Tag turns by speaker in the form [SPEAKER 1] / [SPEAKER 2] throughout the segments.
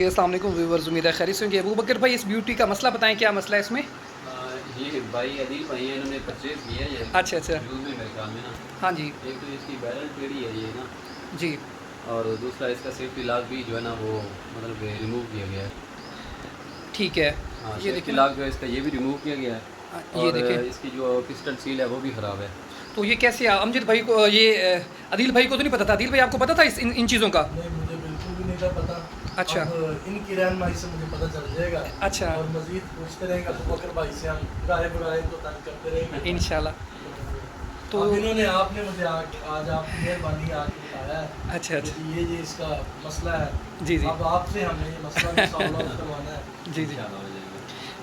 [SPEAKER 1] अस्सलाम वालेकुम व्यूअर्स, उम्मीद है खैरियत से होंगे। अबू बकर भाई, इस ब्यूटी का मसला बताएं, क्या मसला है इसमें?
[SPEAKER 2] ये भाई अदील भाई हैं, इन्होंने परचेज़ किया है ये
[SPEAKER 1] अच्छा अच्छा।
[SPEAKER 2] यूज़ में मेरे ख्याल में ना।
[SPEAKER 1] हाँ जी।
[SPEAKER 2] एक तो इसकी बैरल टेढ़ी है ये ना,
[SPEAKER 1] जी
[SPEAKER 2] और दूसरा इसका सेफ्टी लॉक भी जो है ना वो मतलब रिमूव किया गया है।
[SPEAKER 1] ठीक है।
[SPEAKER 2] हाँ,
[SPEAKER 1] ये
[SPEAKER 2] सेफ्टी
[SPEAKER 1] देखें ना।
[SPEAKER 2] लॉक जो है इसका ये भी रिमूव किया गया है।
[SPEAKER 1] ये
[SPEAKER 2] और
[SPEAKER 1] देखें।
[SPEAKER 2] इसकी जो पिस्टन सील है वो भी ख़राब है।
[SPEAKER 1] तो ये कैसे अमजद भाई को ये अदील भाई को तो नहीं पता था? अदील भाई आपको पता था इन चीज़ों का?
[SPEAKER 3] नहीं, मुझे बिल्कुल भी नहीं था पता।
[SPEAKER 1] अच्छा
[SPEAKER 3] अब इनकी रहनुमाई से मुझे पता चल जाएगा।
[SPEAKER 1] अच्छा।
[SPEAKER 3] और मज़ीद पूछते रहेंगे अबू बकर भाई से, हम गाहे बुराए तो तंग करते रहेंगे
[SPEAKER 1] इंशाल्लाह। तो
[SPEAKER 3] अब इन्होंने आपने मुझे आज आपकी मेहरबानी आके बताया है
[SPEAKER 1] अच्छा अच्छा।
[SPEAKER 3] कि ये इसका मसला है।
[SPEAKER 1] जी जी।
[SPEAKER 3] अब आपसे हमें ये मसला भी सॉल्व आउट करवाना है।
[SPEAKER 1] जी जी।
[SPEAKER 2] इंशाल्लाह हो जाएगा।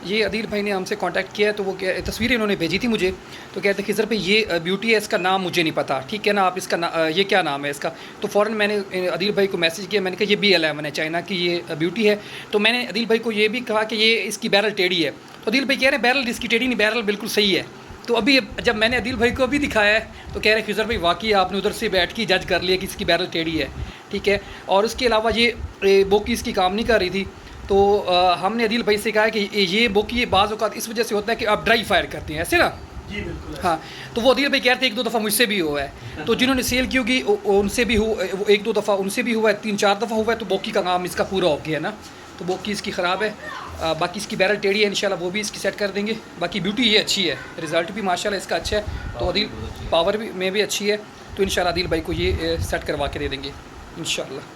[SPEAKER 1] ये अदील भाई ने हमसे कांटेक्ट किया है, तो वो क्या तस्वीरें इन्होंने भेजी थी मुझे, तो कहते खिज़र पे ये ब्यूटी है, इसका नाम मुझे नहीं पता, ठीक है ना? आप इसका ये क्या नाम है इसका? तो फ़ौरन मैंने अदील भाई को मैसेज किया, मैंने कहा ये BL है चाइना की ये ब्यूटी है। तो मैंने अदील भाई को ये भी कहा कि ये इसकी बैरल टेढ़ी है। तो अदील भाई कह रहे हैं बैरल इसकी टेढ़ी नहीं, बैरल बिल्कुल सही है। तो अभी जब मैंने अदील भाई को अभी दिखाया है तो कह रहे खिज़र भाई वाकई आपने उधर से बैठ के जज कर लिया कि इसकी बैरल टेढ़ी है, ठीक है। और उसके अलावा ये बोकी इसकी काम नहीं कर रही थी। तो हमने अदील भाई से कहा कि ये बोकी बाज़ औक़ात इस वजह से होता है कि आप ड्राई फायर करते हैं, ऐसे ना?
[SPEAKER 3] जी बिल्कुल।
[SPEAKER 1] हाँ। तो वो अदील भाई कह रहे थे एक दो दफ़ा मुझसे भी हुआ है, तो जिन्होंने सेल की होगी उनसे भी एक दो दफ़ा उनसे भी हुआ है, 3-4 दफ़ा हुआ है। तो बोकी का काम इसका पूरा हो गया है ना। तो बोकी इसकी ख़राब है, बाकी इसकी बैरल टेढ़ी है, इंशाल्लाह वो भी इसकी सेट कर देंगे। बाकी ब्यूटी ये अच्छी है, रिज़ल्ट भी माशाल्लाह इसका अच्छा है। तो अदील पावर भी में भी अच्छी है, तो इंशाल्लाह अदील भाई को ये सेट करवा के दे देंगे इंशाल्लाह।